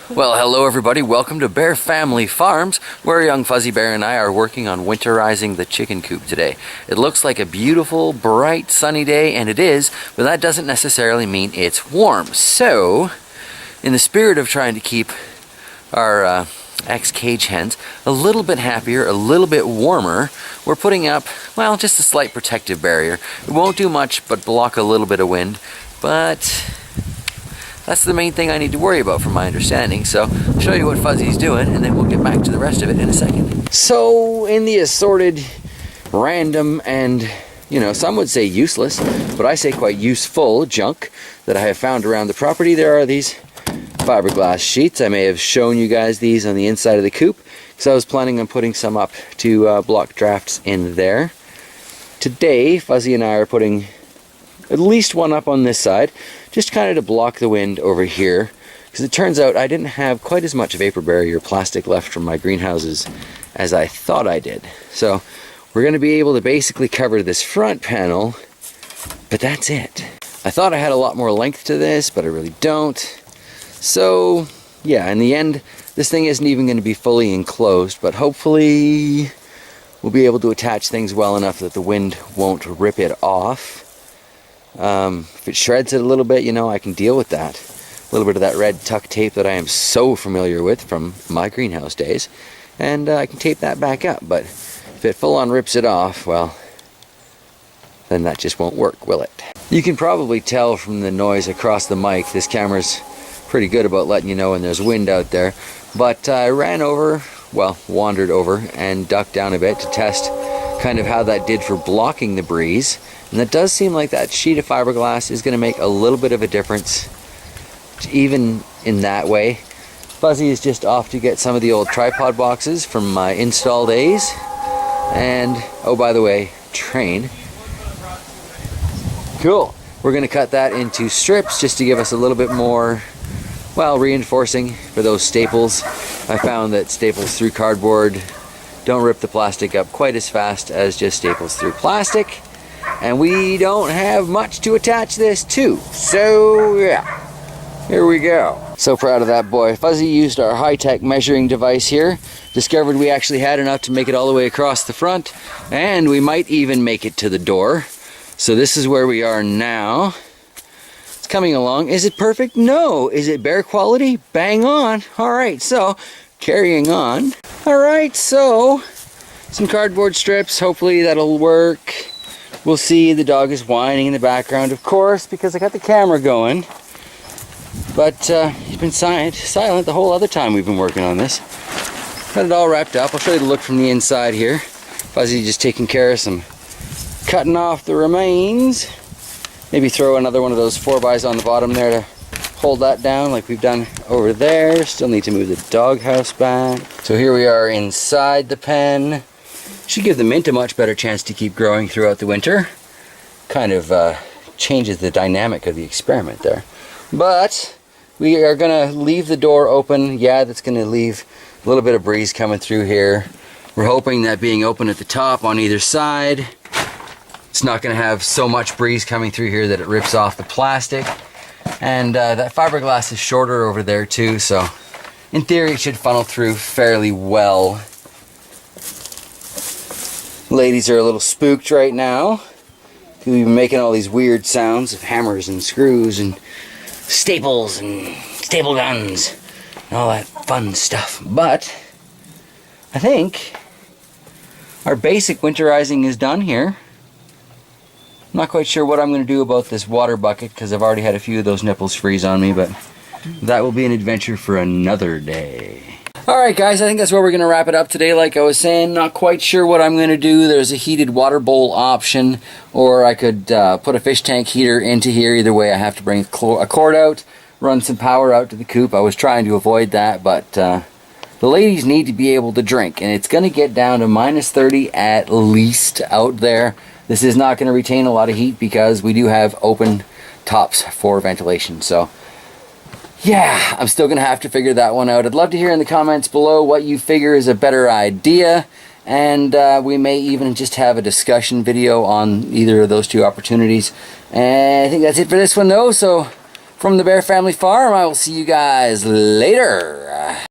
Well, hello everybody. Welcome to Bear Family Farms, where young Fuzzy Bear and I are working on winterizing the chicken coop today. It looks like a beautiful, bright, sunny day, and it is, but that doesn't necessarily mean it's warm. So, in the spirit of trying to keep our ex-cage hens a little bit happier, a little bit warmer, we're putting up, well, just a slight protective barrier. It won't do much but block a little bit of wind, but that's the main thing I need to worry about from my understanding. So I'll show you what Fuzzy's doing and then we'll get back to the rest of it in a second. So in the assorted, random, and some would say useless, but I say quite useful junk that I have found around the property, there are these fiberglass sheets. I may have shown you guys these on the inside of the coop, because I was planning on putting some up to block drafts in there. Today, Fuzzy and I are putting at least one up on this side, just kind of to block the wind over here, because it turns out I didn't have quite as much vapor barrier plastic left from my greenhouses as I thought I did. So we're going to be able to basically cover this front panel, but that's it. I thought I had a lot more length to this, but I really don't. So yeah, in the end, this thing isn't even going to be fully enclosed, but hopefully we'll be able to attach things well enough that the wind won't rip it off. If it shreds it a little bit, I can deal with that. A little bit of that red tuck tape that I am so familiar with from my greenhouse days. And I can tape that back up, but if it full on rips it off, well, then that just won't work, will it? You can probably tell from the noise across the mic, this camera's pretty good about letting you know when there's wind out there. But I wandered over and ducked down a bit to test kind of how that did for blocking the breeze. And it does seem like that sheet of fiberglass is going to make a little bit of a difference, even in that way. Fuzzy is just off to get some of the old tripod boxes from my install days. And, oh, by the way, train. Cool. We're going to cut that into strips just to give us a little bit more, well, reinforcing for those staples. I found that staples through cardboard don't rip the plastic up quite as fast as just staples through plastic. And we don't have much to attach this to. So yeah, here we go. So proud of that boy. Fuzzy used our high-tech measuring device here. Discovered we actually had enough to make it all the way across the front. And we might even make it to the door. So this is where we are now. It's coming along. Is it perfect? No. Is it bear quality? Bang on. Alright, so carrying on. Alright, so some cardboard strips. Hopefully that'll work. We'll see. The dog is whining in the background, of course, because I got the camera going. But he's been silent the whole other time we've been working on this. Got it all wrapped up. I'll show you the look from the inside here. Fuzzy just taking care of some cutting off the remains. Maybe throw another one of those 4x on the bottom there to hold that down like we've done over there. Still need to move the doghouse back. So here we are inside the pen. Should give the mint a much better chance to keep growing throughout the winter. Kind of changes the dynamic of the experiment there. But we are going to leave the door open. Yeah, that's going to leave a little bit of breeze coming through here. We're hoping that being open at the top on either side, it's not going to have so much breeze coming through here that it rips off the plastic. And that fiberglass is shorter over there too, so in theory it should funnel through fairly well. Ladies are a little spooked right now. We've been making all these weird sounds of hammers and screws and staples and staple guns and all that fun stuff. But I think our basic winterizing is done here. I'm not quite sure what I'm going to do about this water bucket because I've already had a few of those nipples freeze on me, but that will be an adventure for another day. Alright guys, I think that's where we're going to wrap it up today. Like I was saying, not quite sure what I'm going to do. There's a heated water bowl option, or I could put a fish tank heater into here. Either way, I have to bring a cord out, run some power out to the coop. I was trying to avoid that, but the ladies need to be able to drink, and it's going to get down to minus 30 at least out there. This is not going to retain a lot of heat because we do have open tops for ventilation. So yeah, I'm still going to have to figure that one out. I'd love to hear in the comments below what you figure is a better idea. And we may even just have a discussion video on either of those two opportunities. And I think that's it for this one though. So From the Bear Family Farm, I will see you guys later.